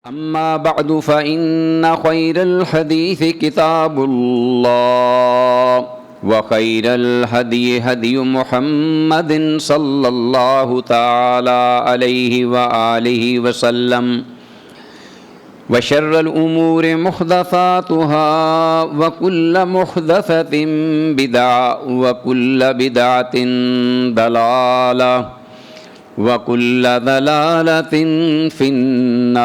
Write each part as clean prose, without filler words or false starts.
أما بعد فإن خير الحديث كتاب الله وخير الهدي هدي محمد صلى الله تعالى عليه وآله وسلم وشر الأمور محدثاتها وكل محدثة بدعة وكل بدعة ضلالة وَكُلَّ ضَلَالَةٍ فِي النَّارِ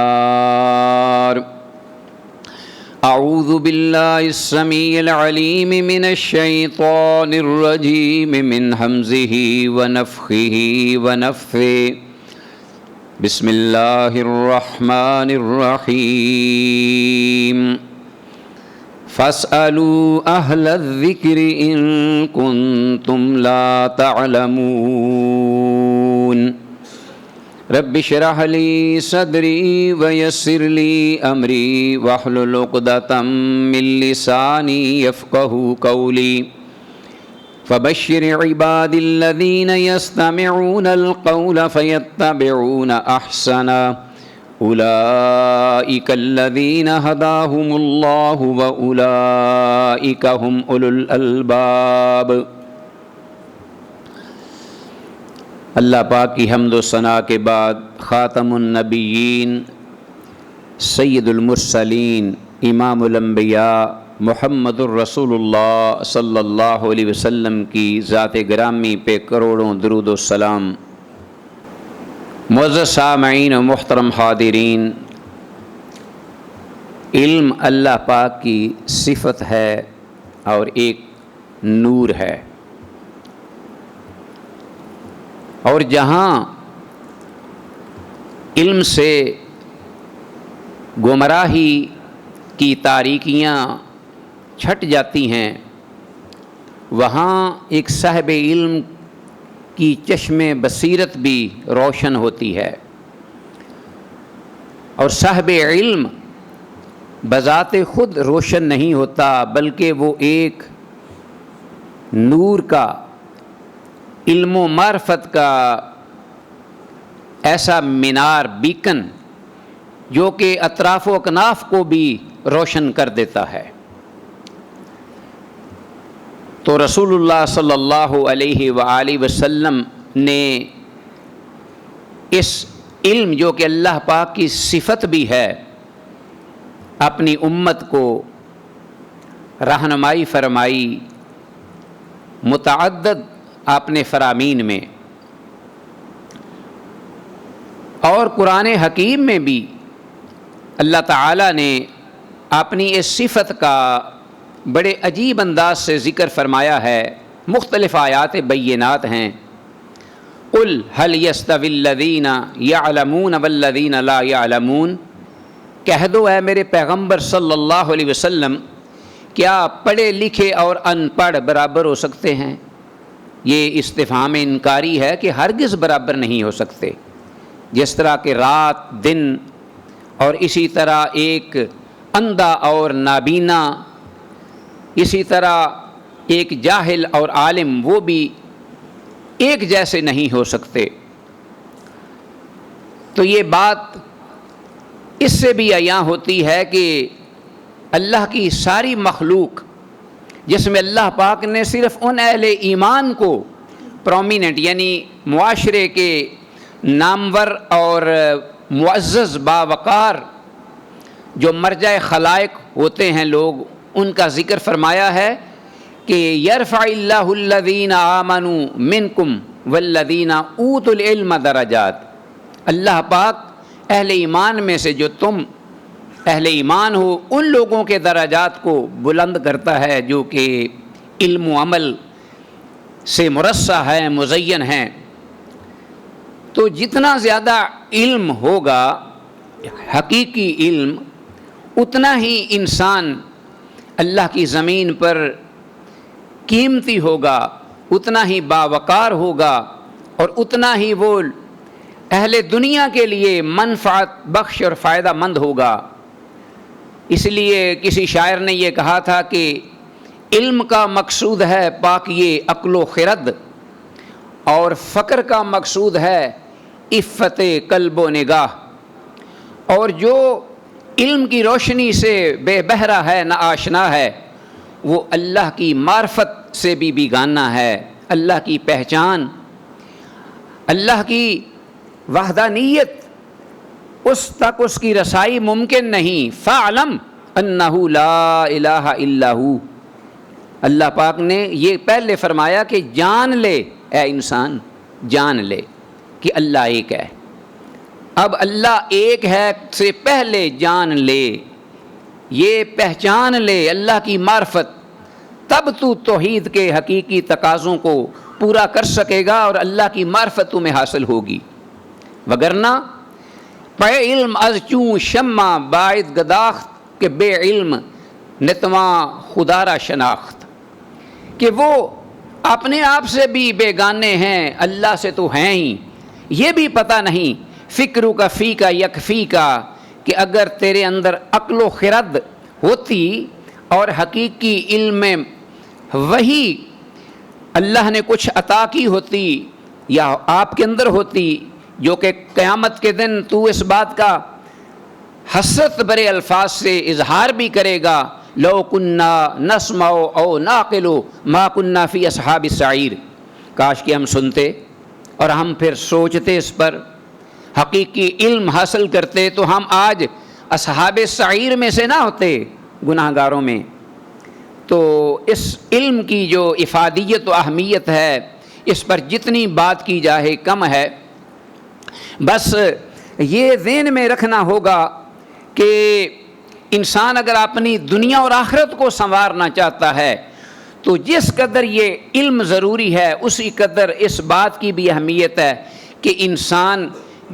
أعوذ بالله السميع العليم من الشيطان الرجيم من همزه ونفخه ونفثه بسم الله الرحمن الرحيم فاسألوا أهل الذكر إن كنتم لا تعلمون رب اشرح لي صدري ويسر لي أمري واحلل عقدة من لساني يفقهوا قولي فبشر عبادي الذين يستمعون القول فيتبعون أحسنه أولئك الذين هداهم الله وأولئك هم أولو الألباب۔ اللہ پاک کی حمد و ثنا کے بعد خاتم النبیین سید المرسلین امام الانبیاء محمد الرسول اللہ صلی اللہ علیہ وسلم کی ذات گرامی پہ کروڑوں درود و سلام۔ معزز سامعین و محترم حاضرین، علم اللہ پاک کی صفت ہے اور ایک نور ہے، اور جہاں علم سے گمراہی کی تاریکیاں چھٹ جاتی ہیں، وہاں ایک صاحب علم کی چشم بصیرت بھی روشن ہوتی ہے، اور صاحب علم بذات خود روشن نہیں ہوتا بلکہ وہ ایک نور کا، علم و معرفت کا ایسا مینار، بیکن جو کہ اطراف و اکناف کو بھی روشن کر دیتا ہے۔ تو رسول اللہ صلی اللہ علیہ وآلہ وسلم نے اس علم جو کہ اللہ پاک کی صفت بھی ہے اپنی امت کو رہنمائی فرمائی متعدد آپ نے فرامین میں، اور قرآن حکیم میں بھی اللہ تعالیٰ نے اپنی اس صفت کا بڑے عجیب انداز سے ذکر فرمایا ہے۔ مختلف آیات بینات ہیں۔ قُلْ هَلْ يَسْتَوِي الَّذِينَ يَعْلَمُونَ وَالَّذِينَ لَا يَعْلَمُونَ، کہہ دو اے میرے پیغمبر صلی اللہ علیہ وسلم، کیا پڑھے لکھے اور ان پڑھ برابر ہو سکتے ہیں؟ یہ استفہام انکاری ہے کہ ہرگز برابر نہیں ہو سکتے۔ جس طرح کہ رات دن، اور اسی طرح ایک اندھا اور نابینا، اسی طرح ایک جاہل اور عالم، وہ بھی ایک جیسے نہیں ہو سکتے۔ تو یہ بات اس سے بھی عیاں ہوتی ہے کہ اللہ کی ساری مخلوق، جس میں اللہ پاک نے صرف ان اہل ایمان کو پرومیننٹ، یعنی معاشرے کے نامور اور معزز باوقار جو مرجع خلائق ہوتے ہیں لوگ، ان کا ذکر فرمایا ہے کہ یرفع اللہ الذین آمنوا منکم والذین اوتوا العلم درجات، اللہ پاک اہل ایمان میں سے جو تم اہل ایمان ہو ان لوگوں کے درجات کو بلند کرتا ہے جو کہ علم و عمل سے مرصع ہے، مزین ہیں۔ تو جتنا زیادہ علم ہوگا، حقیقی علم، اتنا ہی انسان اللہ کی زمین پر قیمتی ہوگا، اتنا ہی باوقار ہوگا، اور اتنا ہی وہ اہل دنیا کے لیے منفعت بخش اور فائدہ مند ہوگا۔ اس لیے کسی شاعر نے یہ کہا تھا کہ علم کا مقصود ہے پاکی عقل و خرد، اور فقر کا مقصود ہے عفت قلب و نگاہ، اور جو علم کی روشنی سے بے بہرا ہے، نہ آشنا ہے، وہ اللہ کی معرفت سے بھی بیگانہ ہے۔ اللہ کی پہچان، اللہ کی وحدانیت، اس تک اس کی رسائی ممکن نہیں۔ فَاعْلَمْ أَنَّهُ لَا إِلَٰهَ إِلَّا هُوَ۔ اللہ پاک نے یہ پہلے فرمایا کہ جان لے، اے انسان جان لے کہ اللہ ایک ہے۔ اب اللہ ایک ہے سے پہلے جان لے، یہ پہچان لے اللہ کی معرفت، تب تو توحید کے حقیقی تقاضوں کو پورا کر سکے گا اور اللہ کی معرفت تمہیں حاصل ہوگی۔ وگرنہ پے علم از چوں شمع باعث گداخت کہ بے علم نتواں خدا را شناخت، کہ وہ اپنے آپ سے بھی بیگانے ہیں، اللہ سے تو ہیں ہی، یہ بھی پتہ نہیں فکرو کا فی کا یکفی کا، کہ اگر تیرے اندر عقل و خرد ہوتی اور حقیقی علم میں وہی اللہ نے کچھ عطا کی ہوتی یا آپ کے اندر ہوتی، جو کہ قیامت کے دن تو اس بات کا حسرت برے الفاظ سے اظہار بھی کرے گا، لو کننا نسمع او ناقل ما کننا فی اصحاب السعیر، کاش کہ ہم سنتے اور ہم پھر سوچتے اس پر، حقیقی علم حاصل کرتے تو ہم آج اصحاب السعیر میں سے نہ ہوتے، گناہ گاروں میں۔ تو اس علم کی جو افادیت و اہمیت ہے، اس پر جتنی بات کی جائے کم ہے۔ بس یہ ذہن میں رکھنا ہوگا کہ انسان اگر اپنی دنیا اور آخرت کو سنوارنا چاہتا ہے تو جس قدر یہ علم ضروری ہے، اسی قدر اس بات کی بھی اہمیت ہے کہ انسان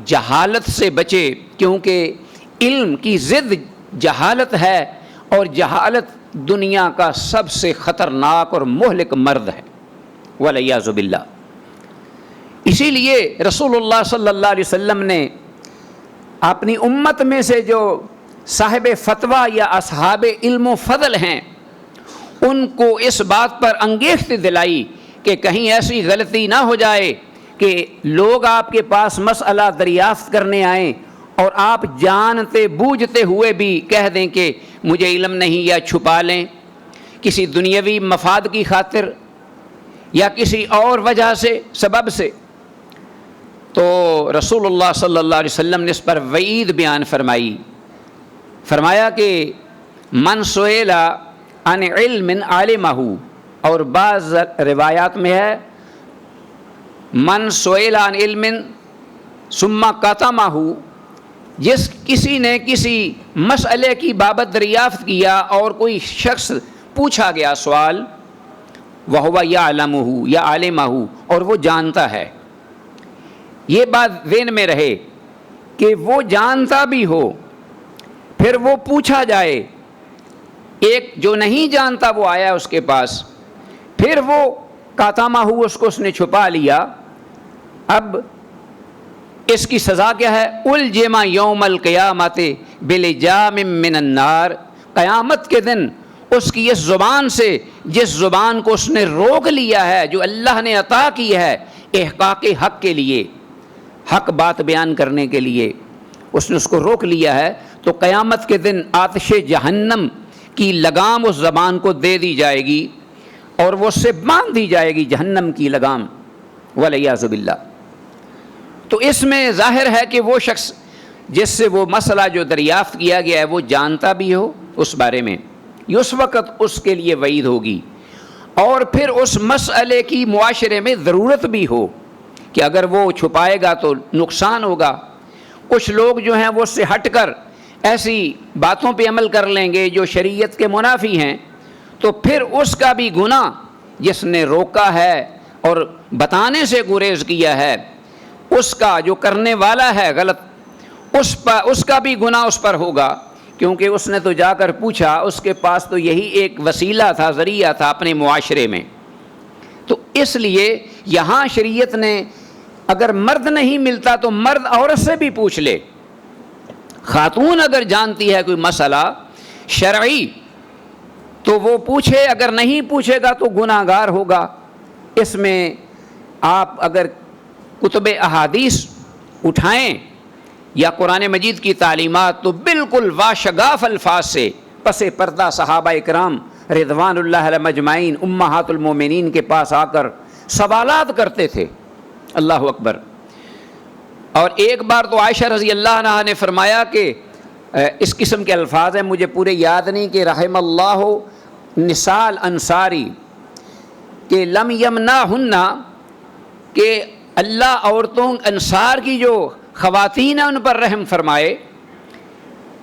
جہالت سے بچے، کیونکہ علم کی ضد جہالت ہے، اور جہالت دنیا کا سب سے خطرناک اور مہلک مرض ہے، والعیاذ باللہ۔ اسی لیے رسول اللہ صلی اللہ علیہ وسلم نے اپنی امت میں سے جو صاحب فتویٰ یا اصحاب علم و فضل ہیں، ان کو اس بات پر انگیخت دلائی کہ کہیں ایسی غلطی نہ ہو جائے کہ لوگ آپ کے پاس مسئلہ دریافت کرنے آئیں اور آپ جانتے بوجھتے ہوئے بھی کہہ دیں کہ مجھے علم نہیں، یا چھپا لیں کسی دنیاوی مفاد کی خاطر یا کسی اور وجہ سے، سبب سے۔ تو رسول اللہ صلی اللہ علیہ وسلم نے اس پر وعید بیان فرمایا کہ من سئل عن علم علمہ، اور بعض روایات میں ہے من سئل عن علم ثم کتمہ، جس کسی نے کسی مسئلے کی بابت دریافت کیا اور کوئی شخص پوچھا گیا سوال، وہو یعلمہ یا عالمہ، اور وہ جانتا ہے، یہ بات ذہن میں رہے کہ وہ جانتا بھی ہو، پھر وہ پوچھا جائے، ایک جو نہیں جانتا وہ آیا اس کے پاس، پھر وہ کاتامہ ہو، اس نے چھپا لیا، اب اس کی سزا کیا ہے؟ الجم یوم القیامت بلجام من النار، قیامت کے دن اس کی اس زبان سے، جس زبان کو اس نے روک لیا ہے، جو اللہ نے عطا کی ہے احقاق حق کے لیے، حق بات بیان کرنے کے لیے، اس نے اس کو روک لیا ہے، تو قیامت کے دن آتش جہنم کی لگام اس زبان کو دے دی جائے گی اور وہ اس سے باندھ دی جائے گی جہنم کی لگام، والعیاذ باللہ۔ تو اس میں ظاہر ہے کہ وہ شخص جس سے وہ مسئلہ جو دریافت کیا گیا ہے وہ جانتا بھی ہو اس بارے میں، اس وقت اس کے لیے وعید ہوگی، اور پھر اس مسئلے کی معاشرے میں ضرورت بھی ہو کہ اگر وہ چھپائے گا تو نقصان ہوگا۔ کچھ لوگ جو ہیں وہ اس سے ہٹ کر ایسی باتوں پہ عمل کر لیں گے جو شریعت کے منافی ہیں، تو پھر اس کا بھی گناہ جس نے روکا ہے اور بتانے سے گریز کیا ہے، اس کا جو کرنے والا ہے غلط، اس کا بھی گناہ اس پر ہوگا، کیونکہ اس نے تو جا کر پوچھا، اس کے پاس تو یہی ایک وسیلہ تھا، ذریعہ تھا اپنے معاشرے میں۔ تو اس لیے یہاں شریعت نے اگر مرد نہیں ملتا تو مرد عورت سے بھی پوچھ لے، خاتون اگر جانتی ہے کوئی مسئلہ شرعی تو وہ پوچھے، اگر نہیں پوچھے گا تو گناہ گار ہوگا۔ اس میں آپ اگر کتب احادیث اٹھائیں یا قرآن مجید کی تعلیمات تو بالکل واشگاف الفاظ سے پس پردہ صحابہ اکرام رضوان اللہ علیہم اجمعین امہات المومنین کے پاس آ کر سوالات کرتے تھے. اللہ اکبر. اور ایک بار تو عائشہ رضی اللہ عنہا نے فرمایا کہ اس قسم کے الفاظ ہیں, مجھے پورے یاد نہیں, کہ رحم اللہ نساء انصاری کہ لم یمنعہن, کہ اللہ عورتوں انصار کی جو خواتین ہیں ان پر رحم فرمائے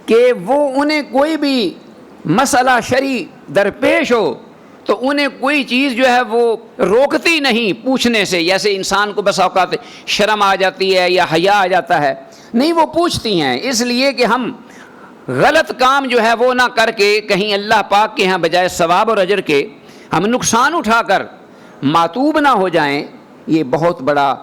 کہ وہ انہیں کوئی بھی مسئلہ شرعی درپیش ہو تو انہیں کوئی چیز جو ہے وہ روکتی نہیں پوچھنے سے. جیسے انسان کو بس اوقات شرم آ جاتی ہے یا حیا آ جاتا ہے, نہیں, وہ پوچھتی ہیں, اس لیے کہ ہم غلط کام جو ہے وہ نہ کر کے کہیں اللہ پاک کے ہاں بجائے ثواب اور اجر کے ہم نقصان اٹھا کر معتوب نہ ہو جائیں. یہ بہت بڑا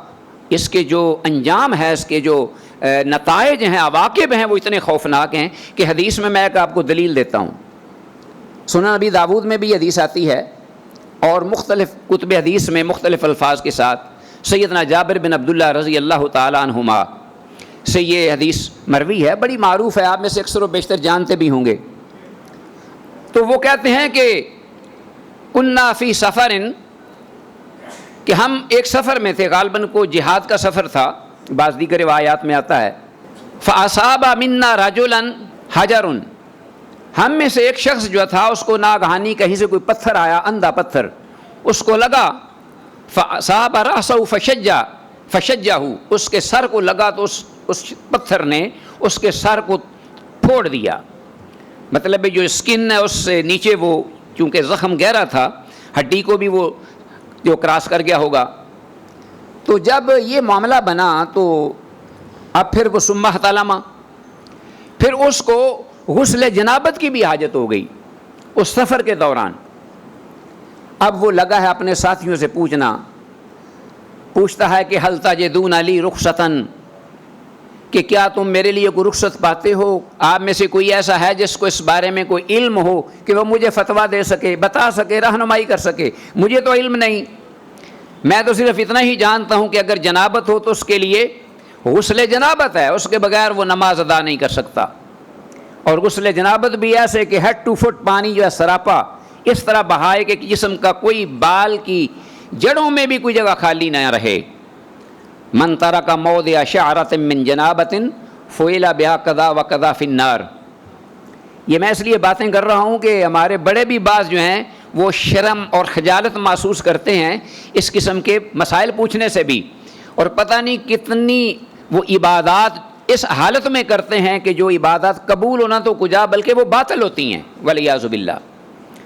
اس کے جو انجام ہے, اس کے جو نتائج ہیں, عواقب ہیں, وہ اتنے خوفناک ہیں کہ حدیث میں ایک آپ کو دلیل دیتا ہوں. سنن ابی داود میں بھی حدیث آتی ہے اور مختلف کتب حدیث میں مختلف الفاظ کے ساتھ سیدنا جابر بن عبداللہ رضی اللہ تعالی عنہما سے یہ حدیث مروی ہے, بڑی معروف ہے, آپ میں سے اکثر و بیشتر جانتے بھی ہوں گے. تو وہ کہتے ہیں کہ کنا فی سفر, کہ ہم ایک سفر میں تھے, غالباً کو جہاد کا سفر تھا, بعض دیگر روایات میں آتا ہے. فاصاب منا رجلا حجر, ہم میں سے ایک شخص جو تھا اس کو ناگہانی کہیں سے کوئی پتھر آیا, اندھا پتھر اس کو لگا. فاصاب راسه فشجہ, اس کے سر کو لگا تو اس پتھر نے اس کے سر کو پھوڑ دیا. مطلب جو اسکن ہے اس سے نیچے وہ چونکہ زخم گہرا تھا, ہڈی کو بھی وہ جو کراس کر گیا ہوگا. تو جب یہ معاملہ بنا تو اب پھر وہ ثم احتلم, پھر اس کو غسل جنابت کی بھی حاجت ہو گئی اس سفر کے دوران. اب وہ لگا ہے اپنے ساتھیوں سے پوچھتا ہے کہ حل تجدون لی رخصتاً, کہ کیا تم میرے لیے کوئی رخصت پاتے ہو, آپ میں سے کوئی ایسا ہے جس کو اس بارے میں کوئی علم ہو کہ وہ مجھے فتویٰ دے سکے, بتا سکے, رہنمائی کر سکے. مجھے تو علم نہیں, میں تو صرف اتنا ہی جانتا ہوں کہ اگر جنابت ہو تو اس کے لیے غسل جنابت ہے, اس کے بغیر وہ نماز ادا نہیں کر سکتا. اور غسل جنابت بھی ایسے کہ ہیڈ ٹو فٹ پانی جو ہے سراپا اس طرح بہائے کہ جسم کا کوئی بال کی جڑوں میں بھی کوئی جگہ خالی نہ رہے. من ترک موضع شعرۃ من جنابۃ فعل بها قضا وقضا فی النار. یہ میں اس لیے باتیں کر رہا ہوں کہ ہمارے بڑے بھی بعض جو ہیں وہ شرم اور خجالت محسوس کرتے ہیں اس قسم کے مسائل پوچھنے سے بھی, اور پتہ نہیں کتنی وہ عبادات اس حالت میں کرتے ہیں کہ جو عبادات قبول ہونا تو کجا بلکہ وہ باطل ہوتی ہیں والعیاذ باللہ.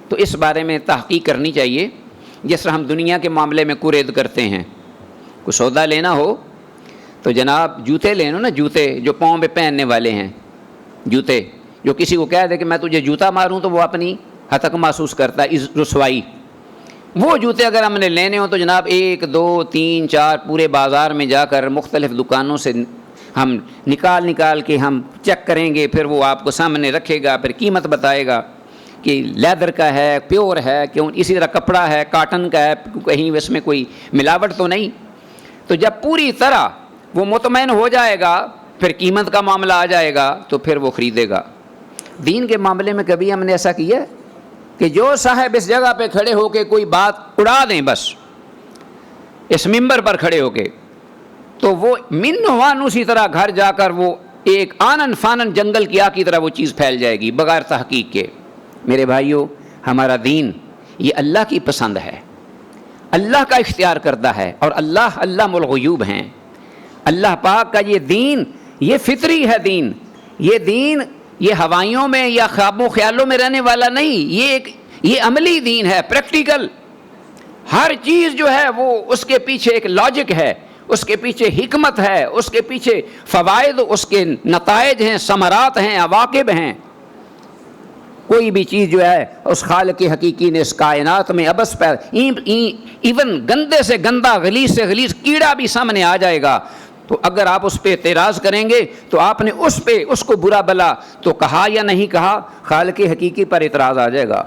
تو اس بارے میں تحقیق کرنی چاہیے. جس طرح ہم دنیا کے معاملے میں قرید کرتے ہیں, کوئی سودا لینا ہو تو جناب جوتے لینا نا, جوتے جو پاؤں پہ پہننے والے ہیں, جوتے جو کسی کو کہہ دے کہ میں تجھے جوتا ماروں تو وہ اپنی ہتک محسوس کرتا ہے, رسوائی. وہ جوتے اگر ہم نے لینے ہوں تو جناب 1 2 3 4 پورے بازار میں جا کر مختلف دکانوں سے ہم نکال کے ہم چیک کریں گے, پھر وہ آپ کو سامنے رکھے گا, پھر قیمت بتائے گا کہ لیدر کا ہے, پیور ہے, کیوں اسی طرح کپڑا ہے, کاٹن کا ہے, کہیں اس میں کوئی ملاوٹ تو نہیں. تو جب پوری طرح وہ مطمئن ہو جائے گا پھر قیمت کا معاملہ آ جائے گا تو پھر وہ خریدے گا. دین کے معاملے میں کبھی ہم نے ایسا کیا کہ جو صاحب اس جگہ پہ کھڑے ہو کے کوئی بات اڑا دیں بس اس ممبر پر کھڑے ہو کے, تو وہ منوان اسی طرح گھر جا کر وہ ایک آنن فانن جنگل کی آگ کی طرح وہ چیز پھیل جائے گی بغیر تحقیق کے. میرے بھائیوں, ہمارا دین یہ اللہ کی پسند ہے, اللہ کا اختیار کردہ ہے, اور اللہ علام الغیوب ہیں. اللہ پاک کا یہ دین یہ فطری ہے دین, یہ دین یہ ہوائیوں میں یا خوابوں خیالوں میں رہنے والا نہیں, یہ عملی دین ہے, پریکٹیکل. ہر چیز جو ہے وہ اس کے پیچھے ایک لاجک ہے, اس کے پیچھے حکمت ہے, اس کے پیچھے فوائد, اس کے نتائج ہیں, ثمرات ہیں, عواقب ہیں. کوئی بھی چیز جو ہے اس خالق حقیقی نے اس کائنات میں ابس ایون گندے سے گندا, غلیظ سے غلیظ کیڑا بھی سامنے آ جائے گا, تو اگر آپ اس پہ اعتراض کریں گے تو آپ نے اس کو برا بلا تو کہا یا نہیں کہا, خالق حقیقی پر اعتراض آ جائے گا.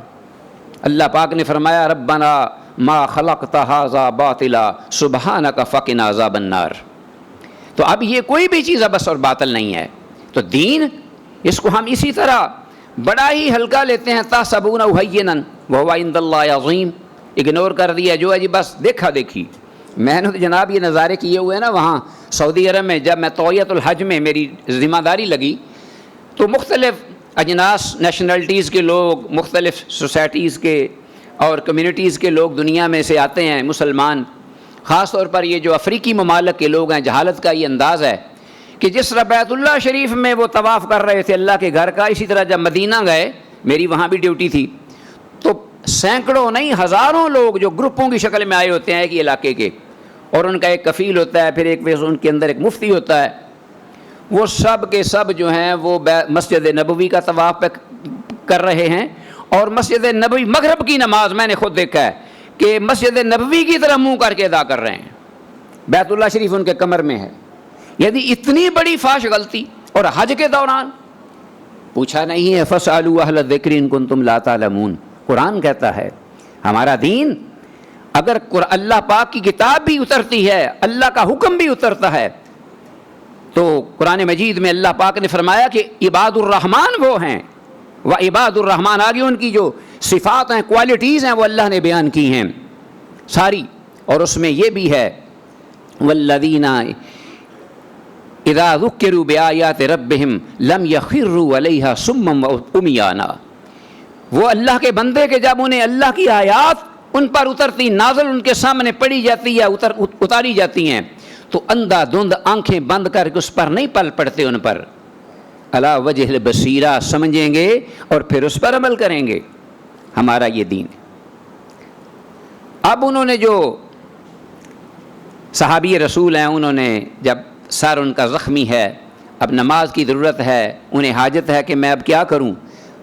اللہ پاک نے فرمایا ربنا ما خلقت ھذا باطلا سبحانک فقنا عذاب النار. تو اب یہ کوئی بھی چیز ابس اور باطل نہیں ہے. تو دین اس کو ہم اسی طرح بڑا ہی ہلکا لیتے ہیں. تحسبونہ ہینا وہو عند اللہ عظیم، اگنور کر دیا جو ہے جی بس دیکھا دیکھی. میں نے تو جناب یہ نظارے کیے ہوئے ہیں نا وہاں سعودی عرب میں. جب میں طویت الحج میں میری ذمہ داری لگی تو مختلف اجناس نیشنلٹیز کے لوگ، مختلف سوسائٹیز کے اور کمیونٹیز کے لوگ دنیا میں سے آتے ہیں مسلمان. خاص طور پر یہ جو افریقی ممالک کے لوگ ہیں، جہالت کا یہ انداز ہے کہ جس طرح بیت اللہ شریف میں وہ طواف کر رہے تھے اللہ کے گھر کا، اسی طرح جب مدینہ گئے، میری وہاں بھی ڈیوٹی تھی، تو سینکڑوں نہیں ہزاروں لوگ جو گروپوں کی شکل میں آئے ہوتے ہیں ایک علاقے کے، اور ان کا ایک کفیل ہوتا ہے، پھر ایک ان کے اندر ایک مفتی ہوتا ہے. وہ سب کے سب جو ہیں وہ مسجد نبوی کا طواف کر رہے ہیں. اور مسجد نبوی مغرب کی نماز میں نے خود دیکھا ہے کہ مسجد نبوی کی طرح منہ کر کے ادا کر رہے ہیں. بیت اللہ شریف ان کے کمر میں ہے. یعنی اتنی بڑی فاش غلطی. اور حج کے دوران پوچھا نہیں ہے فَاسْأَلُوا أَهْلَ الذِّكْرِ إِن كُنتُمْ لَا تَعْلَمُونَ. قرآن کہتا ہے ہمارا دین، اگر اللہ پاک کی کتاب بھی اترتی ہے، اللہ کا حکم بھی اترتا ہے، تو قرآن مجید میں اللہ پاک نے فرمایا کہ عباد الرحمن وہ ہیں، وعباد الرحمن آگے ان کی جو صفات ہیں، کوالٹیز ہیں، وہ اللہ نے بیان کی ہیں ساری. اور اس میں یہ بھی ہے والذین اذا ذکروا بآیات ربہم لم یخروا علیہا صما وعمیانا. وہ اللہ کے بندے کے جب انہیں اللہ کی آیات ان پر اترتی، نازل ان کے سامنے پڑھی جاتی ہے، اتاری جاتی ہیں، تو اندھا دھند آنکھیں بند کر کے اس پر نہیں پل پڑتے، ان پر علی وجہ البصیرہ سمجھیں گے اور پھر اس پر عمل کریں گے. ہمارا یہ دین. اب انہوں نے جو صحابی رسول ہیں، انہوں نے جب سر ان کا زخمی ہے، اب نماز کی ضرورت ہے، انہیں حاجت ہے کہ میں اب کیا کروں،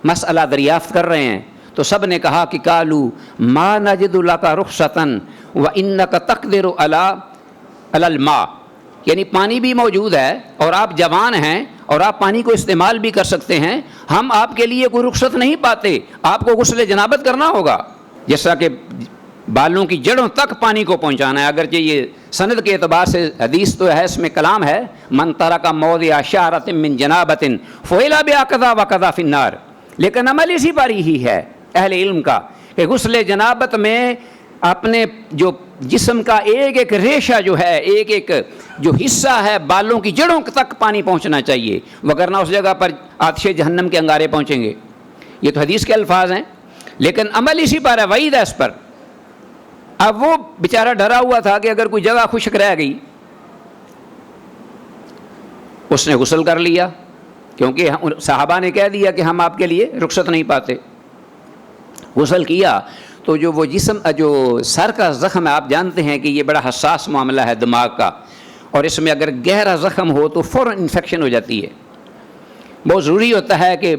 مسئلہ دریافت کر رہے ہیں، تو سب نے کہا کہ قالوا ما نجد لک رخصۃ وانک تقدر علی الماء. یعنی پانی بھی موجود ہے اور آپ جوان ہیں اور آپ پانی کو استعمال بھی کر سکتے ہیں، ہم آپ کے لیے کوئی رخصت نہیں پاتے، آپ کو غسل جنابت کرنا ہوگا. جس طرح کہ بالوں کی جڑوں تک پانی کو پہنچانا ہے. اگرچہ یہ سند کے اعتبار سے حدیث تو ہے، اس میں کلام ہے، من ترک موضع شعرۃ من جنابۃ فعل بها کذا وکذا فی النار. لیکن عمل اسی پر ہی ہے اہل علم کا کہ غسل جنابت میں اپنے جو جسم کا ایک ایک ریشہ جو ہے، ایک ایک جو حصہ ہے، بالوں کی جڑوں تک پانی پہنچنا چاہیے، وگرنہ اس جگہ پر آتش جہنم کے انگارے پہنچیں گے. یہ تو حدیث کے الفاظ ہیں، لیکن عمل اسی پر ہے، وعید ہے اس پر. اب وہ بیچارہ ڈرا ہوا تھا کہ اگر کوئی جگہ خشک رہ گئی، اس نے غسل کر لیا، کیونکہ صحابہ نے کہہ دیا کہ ہم آپ کے لیے رخصت نہیں پاتے. غسل کیا تو جو وہ جسم جو سر کا زخم ہے، آپ جانتے ہیں کہ یہ بڑا حساس معاملہ ہے دماغ کا، اور اس میں اگر گہرا زخم ہو تو فوراً انفیکشن ہو جاتی ہے. بہت ضروری ہوتا ہے کہ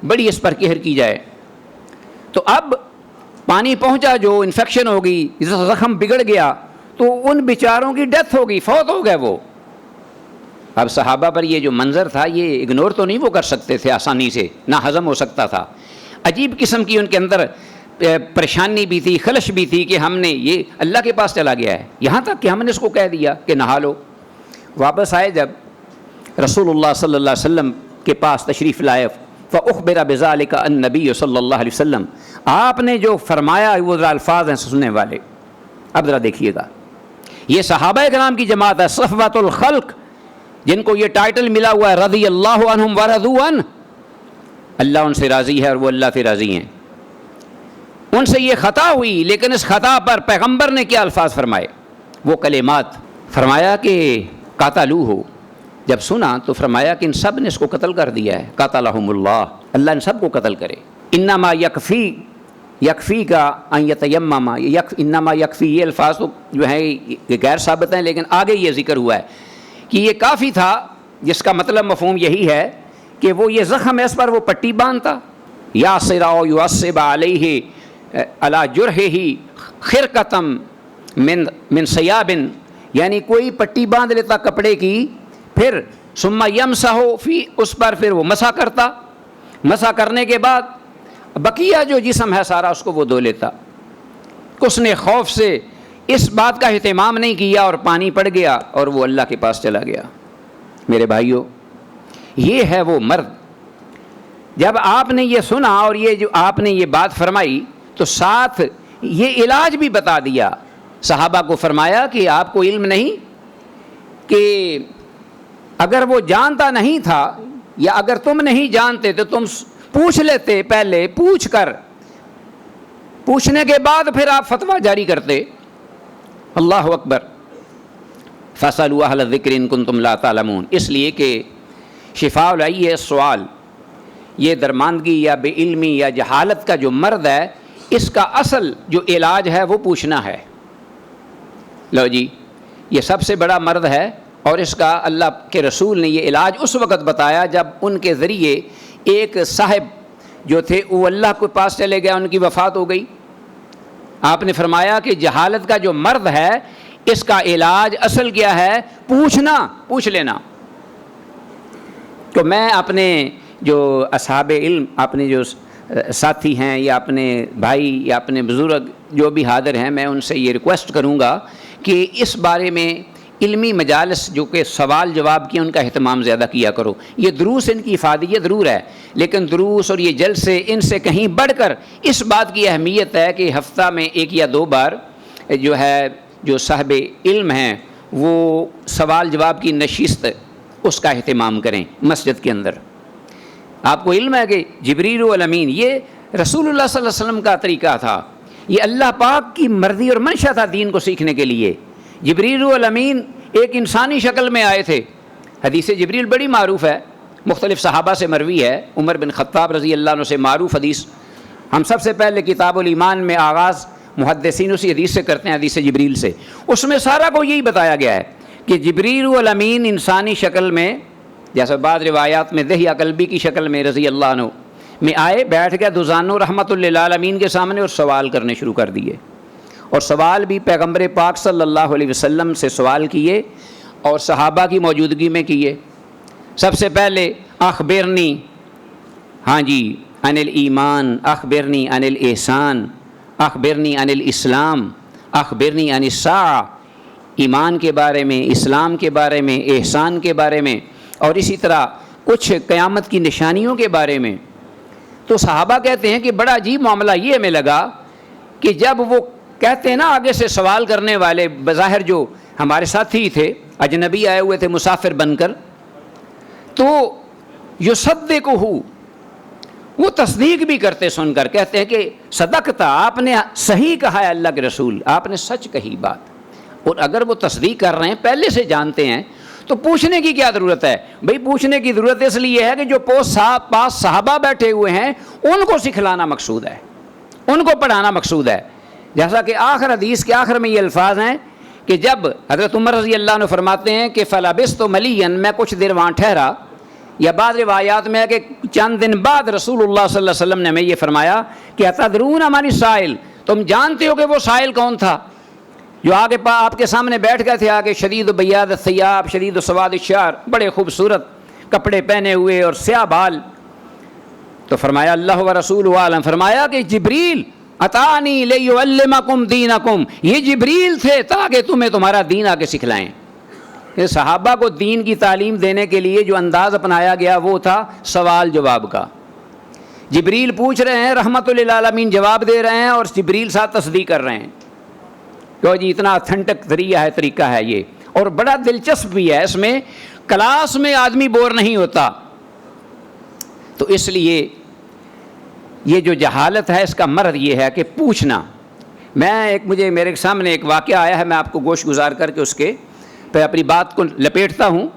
بڑی اس پر کیئر کی جائے. تو اب پانی پہنچا، جو انفیکشن ہوگی، زخم بگڑ گیا، تو ان بیچاروں کی ڈیتھ ہوگی، فوت ہو گئے وہ. اب صحابہ پر یہ جو منظر تھا، یہ اگنور تو نہیں وہ کر سکتے تھے آسانی سے، نہ ہضم ہو سکتا تھا. عجیب قسم کی ان کے اندر پریشانی بھی تھی، خلش بھی تھی کہ ہم نے یہ اللہ کے پاس چلا گیا ہے، یہاں تک کہ ہم نے اس کو کہہ دیا کہ نہا لو. واپس آئے جب رسول اللہ صلی اللہ علیہ وسلم کے پاس تشریف لائے، فأخبر بذلك النبی صلی اللہ علیہ وسلم، آپ نے جو فرمایا وہ ذرا الفاظ ہیں سننے والے. اب ذرا دیکھیے گا، یہ صحابہ کرام کی جماعت ہے، صفوۃ الخلق، جن کو یہ ٹائٹل ملا ہوا ہے رضی اللہ عنہم ورضوا عنہ. اللہ ان سے راضی ہے اور وہ اللہ سے راضی ہیں. ان سے یہ خطا ہوئی، لیکن اس خطا پر پیغمبر نے کیا الفاظ فرمائے، وہ کلمات فرمایا کہ قاتلوہ. جب سنا تو فرمایا کہ ان سب نے اس کو قتل کر دیا ہے، قاتلہم اللہ، اللہ ان سب کو قتل کرے. انما یکفی کا ان یتیمم، انما یکفی، یہ الفاظ تو جو ہیں یہ غیر ثابت ہیں، لیکن آگے یہ ذکر ہوا ہے کہ یہ کافی تھا، جس کا مطلب مفہوم یہی ہے کہ وہ یہ زخم ہے، اس پر وہ پٹی باندھتا، یاسر او یعصب علیہ علی جرحہ خرقۃ من ثیاب، یعنی کوئی پٹی باندھ لیتا کپڑے کی، پھر ثم یمسح فی، اس پر پھر وہ مسح کرتا، مسح کرنے کے بعد بقیہ جو جسم ہے سارا اس کو وہ دھو لیتا. اس نے خوف سے اس بات کا اہتمام نہیں کیا اور پانی پڑ گیا اور وہ اللہ کے پاس چلا گیا. میرے بھائیوں، یہ ہے وہ مرد۔ جب آپ نے یہ سنا اور یہ جو آپ نے یہ بات فرمائی تو ساتھ یہ علاج بھی بتا دیا۔ صحابہ کو فرمایا کہ آپ کو علم نہیں کہ اگر وہ جانتا نہیں تھا یا اگر تم نہیں جانتے تو تم پوچھ لیتے، پہلے پوچھ کر، پوچھنے کے بعد پھر آپ فتویٰ جاری کرتے۔ اللہ اکبر۔ فَاسْأَلُوا أَهْلَ الذِّكْرِ إِن كُنتُمْ لَا تَعْلَمُونَ، اس لیے کہ شفاء العی سوال، یہ درماندگی یا بے علمی یا جہالت کا جو مرض ہے، اس کا اصل جو علاج ہے وہ پوچھنا ہے۔ لو جی، یہ سب سے بڑا مرض ہے، اور اس کا اللہ کے رسول نے یہ علاج اس وقت بتایا جب ان کے ذریعے ایک صاحب جو تھے وہ اللہ کے پاس چلے گیا، ان کی وفات ہو گئی۔ آپ نے فرمایا کہ جہالت کا جو مرض ہے اس کا علاج اصل کیا ہے؟ پوچھنا، پوچھ لینا۔ تو میں اپنے جو اصحاب علم، اپنے جو ساتھی ہیں یا اپنے بھائی یا اپنے بزرگ جو بھی حاضر ہیں، میں ان سے یہ ریکویسٹ کروں گا کہ اس بارے میں علمی مجالس جو کہ سوال جواب کی ان کا اہتمام زیادہ کیا کرو۔ یہ دروس ان کی افادیت ضرور ہے، لیکن دروس اور یہ جلسے ان سے کہیں بڑھ کر اس بات کی اہمیت ہے کہ ہفتہ میں 1 یا 2 بار جو ہے جو صاحب علم ہیں وہ سوال جواب کی نشست اس کا اہتمام کریں مسجد کے اندر۔ آپ کو علم ہے کہ جبریل الامین یہ رسول اللہ صلی اللہ علیہ وسلم کا طریقہ تھا، یہ اللہ پاک کی مرضی اور منشا تھا دین کو سیکھنے کے لیے۔ جبریل الامین ایک انسانی شکل میں آئے تھے۔ حدیث جبریل بڑی معروف ہے، مختلف صحابہ سے مروی ہے۔ عمر بن خطاب رضی اللہ عنہ سے معروف حدیث، ہم سب سے پہلے کتاب الایمان میں آغاز محدثین اسی حدیث سے کرتے ہیں، حدیث جبریل سے۔ اس میں سارا کو یہی بتایا گیا ہے کہ جبریل الامین انسانی شکل میں، جیسے بعض روایات میں دہیہ قلبی کی شکل میں رضی اللہ عنہ میں آئے، بیٹھ گیا دوزانو رحمت للعالمین کے سامنے اور سوال کرنے شروع کر دیے۔ اور سوال بھی پیغمبر پاک صلی اللہ علیہ وسلم سے سوال کیے اور صحابہ کی موجودگی میں کیے۔ سب سے پہلے اخبرنی، ہاں جی، عن الایمان، اخبرنی عن الاحسان، اخبرنی عن الاسلام، اخبرنی عن الساعہ، ایمان کے بارے میں، اسلام کے بارے میں، احسان کے بارے میں، اور اسی طرح کچھ قیامت کی نشانیوں کے بارے میں۔ تو صحابہ کہتے ہیں کہ بڑا عجیب معاملہ یہ ہمیں لگا کہ جب وہ کہتے ہیں نا آگے سے سوال کرنے والے بظاہر جو ہمارے ساتھی تھے، اجنبی آئے ہوئے تھے مسافر بن کر، تو یصدقہ، وہ تصدیق بھی کرتے، سن کر کہتے ہیں کہ صدقتا، آپ نے صحیح کہا ہے اللہ کے رسول، آپ نے سچ کہی بات۔ اور اگر وہ تصدیق کر رہے ہیں، پہلے سے جانتے ہیں، تو پوچھنے کی کیا ضرورت ہے؟ بھئی پوچھنے کی ضرورت اس لیے ہے کہ جو پاس صحابہ بیٹھے ہوئے ہیں ان کو سکھلانا مقصود ہے، ان کو پڑھانا مقصود ہے۔ جیسا کہ آخر حدیث کے آخر میں یہ الفاظ ہیں کہ جب حضرت عمر رضی اللہ عنہ فرماتے ہیں کہ فلبثت ملیا، میں کچھ دیر وہاں ٹھہرا، یا بعض روایات میں ہے کہ چند دن بعد رسول اللہ صلی اللہ علیہ وسلم نے ہمیں یہ فرمایا کہ اتدرون من السائل، تم جانتے ہو کہ وہ سائل کون تھا جو آگے آپ کے سامنے بیٹھ گئے تھے؟ آگے شدید بیاض الثیاب شدید سواد الشعر، بڑے خوبصورت کپڑے پہنے ہوئے اور سیاہ بال۔ تو فرمایا اللہ و رسول عالم، فرمایا کہ جبریل اتانی لیعلمکم دینکم، یہ جبریل تھے تاکہ تمہیں تمہارا دین آگے سکھلائیں۔ کہ صحابہ کو دین کی تعلیم دینے کے لیے جو انداز اپنایا گیا وہ تھا سوال جواب کا۔ جبریل پوچھ رہے ہیں، رحمت للعالمین جواب دے رہے ہیں، اور جبریل ساتھ تصدیق کر رہے ہیں۔ تو جی اتنا اتھینٹک طریقہ ہے یہ، اور بڑا دلچسپ بھی ہے۔ اس میں کلاس میں آدمی بور نہیں ہوتا۔ تو اس لیے یہ جو جہالت ہے اس کا مرض یہ ہے کہ پوچھنا۔ مجھے میرے سامنے ایک واقعہ آیا ہے، میں آپ کو گوش گزار کر کے اس کے پہ اپنی بات کو لپیٹتا ہوں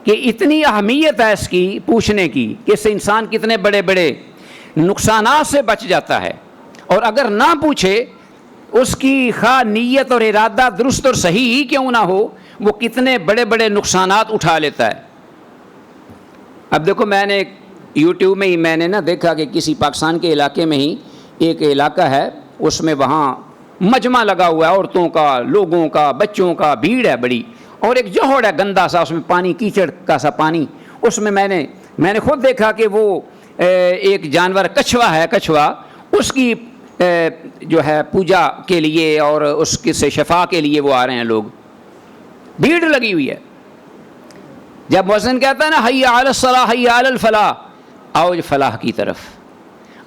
کہ اتنی اہمیت ہے اس کی پوچھنے کی کہ اس سے انسان کتنے بڑے بڑے نقصانات سے بچ جاتا ہے، اور اگر نہ پوچھے اس کی خواہ نیت اور ارادہ درست اور صحیح ہی کیوں نہ ہو، وہ کتنے بڑے بڑے نقصانات اٹھا لیتا ہے۔ اب دیکھو، میں نے یوٹیوب میں ہی میں نے دیکھا کہ کسی پاکستان کے علاقے میں ہی ایک علاقہ ہے، اس میں وہاں مجمع لگا ہوا ہے عورتوں کا، لوگوں کا، بچوں کا، بھیڑ ہے بڑی، اور ایک جوہڑ ہے گندا سا، اس میں پانی کیچڑ کا سا پانی، اس میں میں نے خود دیکھا کہ وہ ایک جانور کچھوا ہے، کچھوا، اس کی جو ہے پوجا کے لیے اور اس کی سے شفا کے لیے وہ آ رہے ہیں لوگ، بھیڑ لگی ہوئی ہے۔ جب مؤذن کہتا ہے نا حی علی الصلاۃ حی علی الفلاح، آؤ فلاح کی طرف،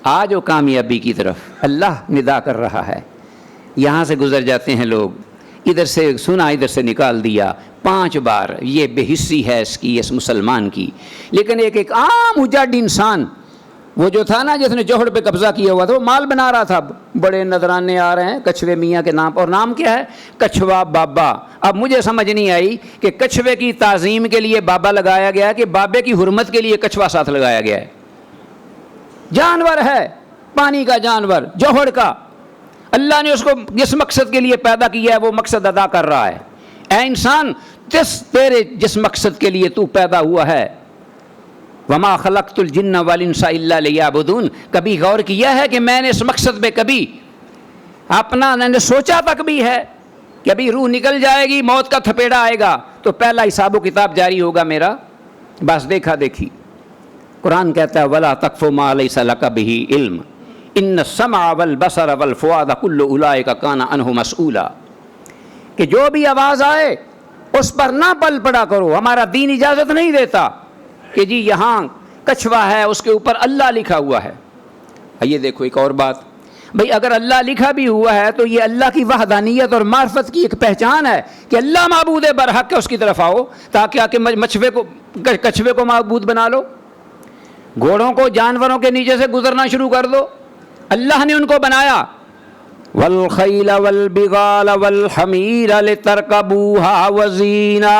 آج وہ کامیابی کی طرف، اللہ ندا کر رہا ہے. یہاں سے گزر جاتے ہیں لوگ، ادھر سے سنا ادھر سے نکال دیا 5 بار. یہ بے حسی ہے اس کی، اس مسلمان کی. لیکن ایک عام اجاڈ انسان، وہ جو تھا نا جس نے جوہر پہ قبضہ کیا ہوا تھا، وہ مال بنا رہا تھا. بڑے نذرانے آ رہے ہیں کچھوے میاں کے نام، اور نام کیا ہے؟ کچھوا بابا. اب مجھے سمجھ نہیں آئی کہ کچھوے کی تعظیم کے لیے بابا لگایا گیا ہے کہ بابے کی حرمت کے لیے کچھوا ساتھ لگایا گیا ہے. جانور ہے، پانی کا جانور، جوہر کا. اللہ نے اس کو جس مقصد کے لیے پیدا کیا ہے وہ مقصد ادا کر رہا ہے. اے انسان، جس مقصد کے لیے تو پیدا ہوا ہے، وما خلقت الجن والانس الا لیعبدون، کبھی غور کیا ہے کہ میں نے اس مقصد پہ کبھی اپنا میں نے سوچا تک بھی ہے کہ ابھی روح نکل جائے گی، موت کا تھپیڑا آئے گا تو پہلا حساب و کتاب جاری ہوگا میرا، بس دیکھا دیکھی. قرآن کہتا ہے ولا تقف ما لیس لک بہ علم ان السمع والبصر والفؤاد کل اولئک کان عنہ مسئولا، کہ جو بھی آواز آئے اس پر نہ پل پڑا کرو. ہمارا دین اجازت نہیں دیتا کہ جی یہاں کچھوا ہے اس کے اوپر اللہ لکھا ہوا ہے. یہ دیکھو ایک اور بات، بھئی اگر اللہ لکھا بھی ہوا ہے تو یہ اللہ کی وحدانیت اور معرفت کی ایک پہچان ہے کہ اللہ معبود برحق ہے، اس کی طرف آؤ تاکہ کچھوے کو معبود بنا لو. گھوڑوں کو جانوروں کے نیچے سے گزرنا شروع کر دو. اللہ نے ان کو بنایا والخیل والبغال والحمیر لترکبوها وزینا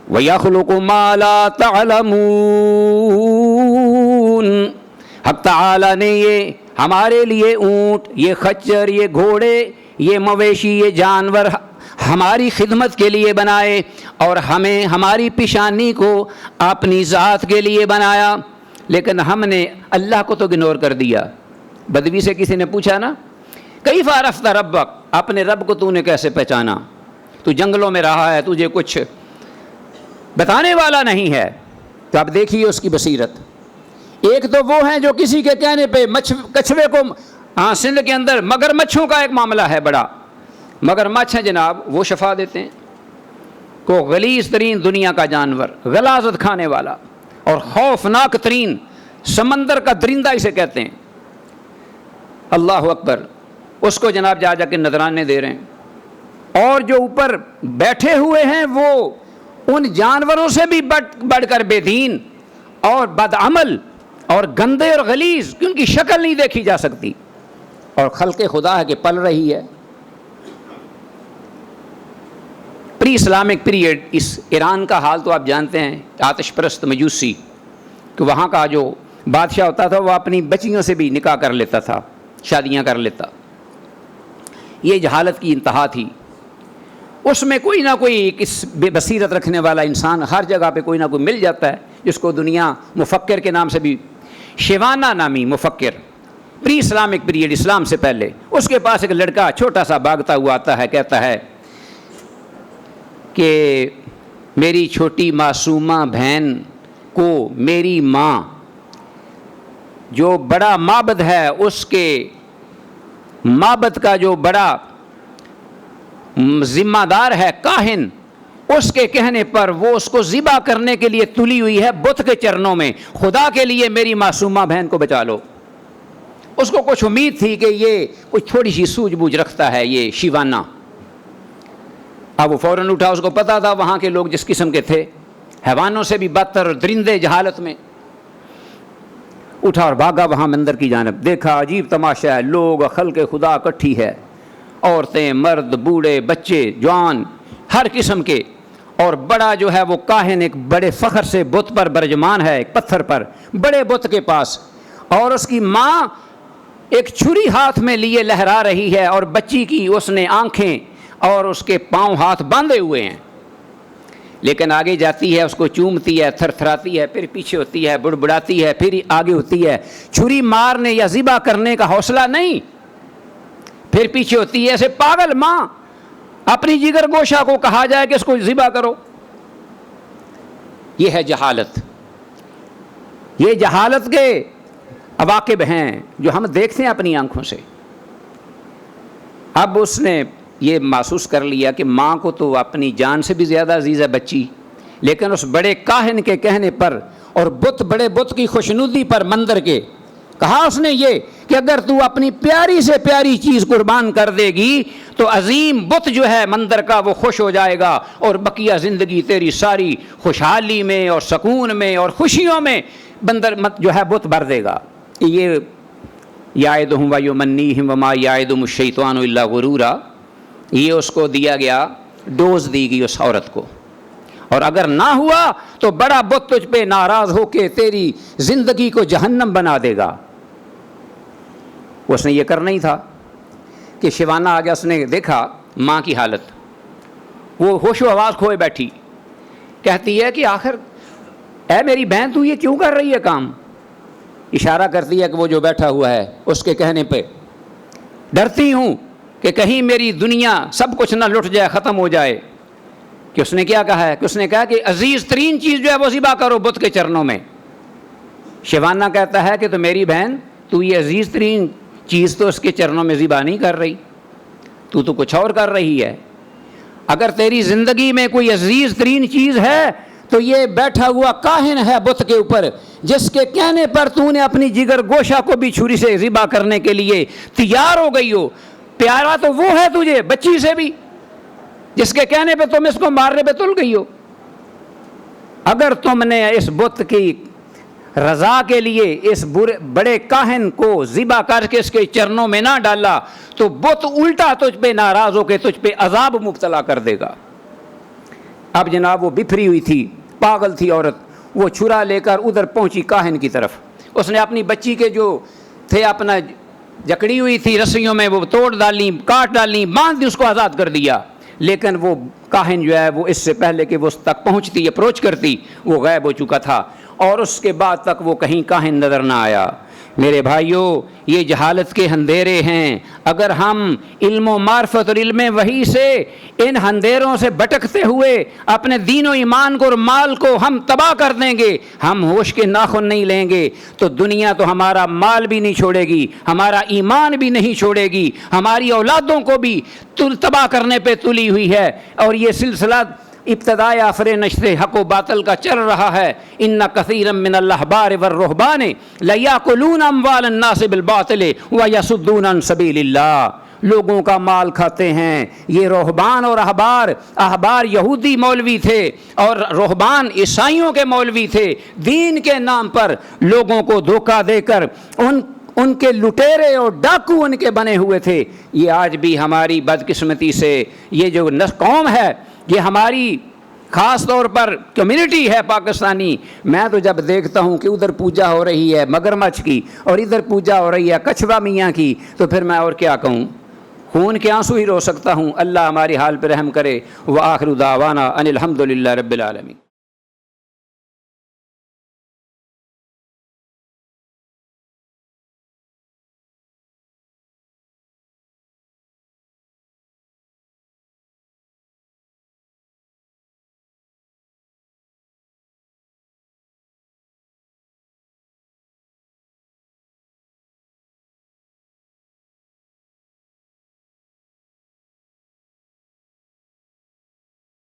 وَيَخْلُقُ مَا لَا تَعْلَمُونَ. حق تعالیٰ نے یہ ہمارے لیے اونٹ، یہ خچر، یہ گھوڑے، یہ مویشی، یہ جانور ہماری خدمت کے لیے بنائے، اور ہمیں ہماری پیشانی کو اپنی ذات کے لیے بنایا. لیکن ہم نے اللہ کو تو اگنور کر دیا. بدوی سے کسی نے پوچھا نا کیف عرفت ربک، اپنے رب کو تو نے کیسے پہچانا؟ تو جنگلوں میں رہا ہے، تجھے کچھ بتانے والا نہیں ہے. تو اب دیکھیے اس کی بصیرت. ایک تو وہ ہیں جو کسی کے کہنے پہ کچھوے کو، سندھ کے اندر مگر مچھوں کا ایک معاملہ ہے بڑا. مگر مچھ ہیں جناب، وہ شفا دیتے ہیں. کو غلیظ ترین دنیا کا جانور، غلاظت کھانے والا اور خوفناک ترین سمندر کا درندہ اسے کہتے ہیں. اللہ اکبر. اس کو جناب جا کے نذرانے دے رہے ہیں. اور جو اوپر بیٹھے ہوئے ہیں وہ ان جانوروں سے بھی بڑھ کر بے دین اور بدعمل اور گندے اور غلیظ، کہ ان کی شکل نہیں دیکھی جا سکتی. اور خلق خدا ہے کہ پل رہی ہے. پری اسلامک پیریڈ، اس ایران کا حال تو آپ جانتے ہیں، آتش پرست مجوسی، کہ وہاں کا جو بادشاہ ہوتا تھا وہ اپنی بچیوں سے بھی نکاح کر لیتا تھا، شادیاں کر لیتا. یہ جہالت کی انتہا تھی. اس میں کوئی نہ کوئی اس بے بصیرت رکھنے والا انسان ہر جگہ پہ کوئی نہ کوئی مل جاتا ہے، جس کو دنیا مفکر کے نام سے بھی، شیوانا نامی مفکر، پری اسلامک پیریڈ، اسلام سے پہلے. اس کے پاس ایک لڑکا چھوٹا سا بھاگتا ہوا آتا ہے، کہتا ہے کہ میری چھوٹی معصومہ بہن کو میری ماں جو بڑا معبد ہے، اس کے معبد کا جو بڑا ذمہ دار ہے کاہن، اس کے کہنے پر وہ اس کو ذبح کرنے کے لیے تلی ہوئی ہے بت کے چرنوں میں. خدا کے لیے میری معصومہ بہن کو بچا لو. اس کو کچھ امید تھی کہ یہ کچھ تھوڑی سی سوجھ بوجھ رکھتا ہے یہ شیوانا. اب وہ فوراً اٹھا، اس کو پتا تھا وہاں کے لوگ جس قسم کے تھے، حیوانوں سے بھی بدتر، درندے جہالت میں. اٹھا اور بھاگا وہاں مندر کی جانب. دیکھا عجیب تماشا ہے، لوگ خلق خدا اکٹھی ہے، عورتیں، مرد، بوڑھے، بچے، جوان، ہر قسم کے. اور بڑا جو ہے وہ کاہن ایک بڑے فخر سے بت پر برجمان ہے، ایک پتھر پر، بڑے بت کے پاس. اور اس کی ماں ایک چھری ہاتھ میں لیے لہرا رہی ہے، اور بچی کی اس نے آنکھیں اور اس کے پاؤں ہاتھ باندھے ہوئے ہیں. لیکن آگے جاتی ہے، اس کو چومتی ہے، تھر تھراتی ہے، پھر پیچھے ہوتی ہے، بڑبڑاتی ہے، پھر آگے ہوتی ہے. چھری مارنے یا ذبح کرنے کا حوصلہ نہیں، پھر پیچھے ہوتی ہے. ایسے پاگل ماں، اپنی جگر گوشہ کو کہا جائے کہ اس کو ذبح کرو. یہ ہے جہالت. یہ جہالت کے عواقب ہیں جو ہم دیکھتے ہیں اپنی آنکھوں سے. اب اس نے یہ محسوس کر لیا کہ ماں کو تو اپنی جان سے بھی زیادہ عزیز ہے بچی، لیکن اس بڑے کاہن کے کہنے پر اور بڑے بت کی خوشنودی پر مندر کے کہا اس نے یہ کہ اگر تو اپنی پیاری سے پیاری چیز قربان کر دے گی تو عظیم بت جو ہے مندر کا وہ خوش ہو جائے گا اور بقیہ زندگی تیری ساری خوشحالی میں اور سکون میں اور خوشیوں میں بندر جو ہے بت بھر دے گا. یہ یعدہم ویمنیہم وما یعدہم الشیطان الا غرورا، یہ اس کو دیا گیا، ڈوز دی گئی اس عورت کو. اور اگر نہ ہوا تو بڑا بت تجھ پہ ناراض ہو کے تیری زندگی کو جہنم بنا دے گا. اس نے یہ کرنا ہی تھا کہ شیوانہ آ گیا، اس نے دیکھا ماں کی حالت، وہ ہوش و حواس کھوئے بیٹھی، کہتی ہے کہ آخر اے میری بہن تو یہ کیوں کر رہی ہے کام؟ اشارہ کرتی ہے کہ وہ جو بیٹھا ہوا ہے اس کے کہنے پہ، ڈرتی ہوں کہ کہیں میری دنیا سب کچھ نہ لٹ جائے، ختم ہو جائے. کہ اس نے کیا کہا ہے کہ اس نے کہا کہ عزیز ترین چیز جو ہے وہ ذبح کرو بت کے چرنوں میں. شیوانہ کہتا ہے کہ تو میری بہن تو یہ عزیز ترین چیز تو اس کے چرنوں میں ذبح نہیں کر رہی، تو کچھ اور کر رہی ہے. اگر تیری زندگی میں کوئی عزیز ترین چیز ہے تو یہ بیٹھا ہوا کاہن ہے بت کے اوپر، جس کے کہنے پر تو نے اپنی جگر گوشہ کو بھی چھری سے ذبح کرنے کے لیے تیار ہو گئی ہو. پیارا تو وہ ہے تجھے بچی سے بھی، جس کے کہنے پہ تم اس کو مارنے پہ تل گئی ہو. اگر تم نے اس بت کی رضا کے لیے اس بڑے کاہن کو ذبح کر کے اس کے چرنوں میں نہ ڈالا تو بت الٹا تجھ پہ ناراض ہو کے تجھ پہ عذاب مبتلا کر دے گا. اب جناب وہ بفری ہوئی تھی، پاگل تھی عورت، وہ چھرا لے کر ادھر پہنچی کاہن کی طرف. اس نے اپنی بچی کے جو تھے اپنا جکڑی ہوئی تھی رسیوں میں وہ توڑ ڈالیں، کاٹ ڈالیں، باندھ دی، اس کو آزاد کر دیا. لیکن وہ کاہن جو ہے وہ اس سے پہلے کہ وہ اس تک پہنچتی اپروچ کرتی وہ غائب ہو چکا تھا، اور اس کے بعد تک وہ کہیں کاہن نظر نہ آیا. میرے بھائیوں، یہ جہالت کے اندھیرے ہیں. اگر ہم علم و معرفت اور علم وحی سے ان اندھیروں سے بھٹکتے ہوئے اپنے دین و ایمان کو اور مال کو ہم تباہ کر دیں گے، ہم ہوش کے ناخن نہیں لیں گے تو دنیا تو ہمارا مال بھی نہیں چھوڑے گی، ہمارا ایمان بھی نہیں چھوڑے گی، ہماری اولادوں کو بھی تباہ کرنے پہ تلی ہوئی ہے. اور یہ سلسلہ ابتدائے آفر نشر حق و باطل کا چل رہا ہے. ان کثیرا من الاحبار والرہبان لیاکلون اموال الناس بالباطل ویصدون عن سبیل اللہ. لوگوں کا مال کھاتے ہیں یہ رہبان اور احبار. احبار یہودی مولوی تھے اور رہبان عیسائیوں کے مولوی تھے. دین کے نام پر لوگوں کو دھوکہ دے کر ان کے لٹیرے اور ڈاکو ان کے بنے ہوئے تھے. یہ آج بھی ہماری بدقسمتی سے یہ جو قوم ہے، یہ ہماری خاص طور پر کمیونٹی ہے پاکستانی. میں تو جب دیکھتا ہوں کہ ادھر پوجا ہو رہی ہے مگرمچھ کی اور ادھر پوجا ہو رہی ہے کچھوا میاں کی، تو پھر میں اور کیا کہوں، خون کے آنسو ہی رو سکتا ہوں. اللہ ہماری حال پہ رحم کرے. وآخر دعوانا ان الحمد للہ رب العالمین.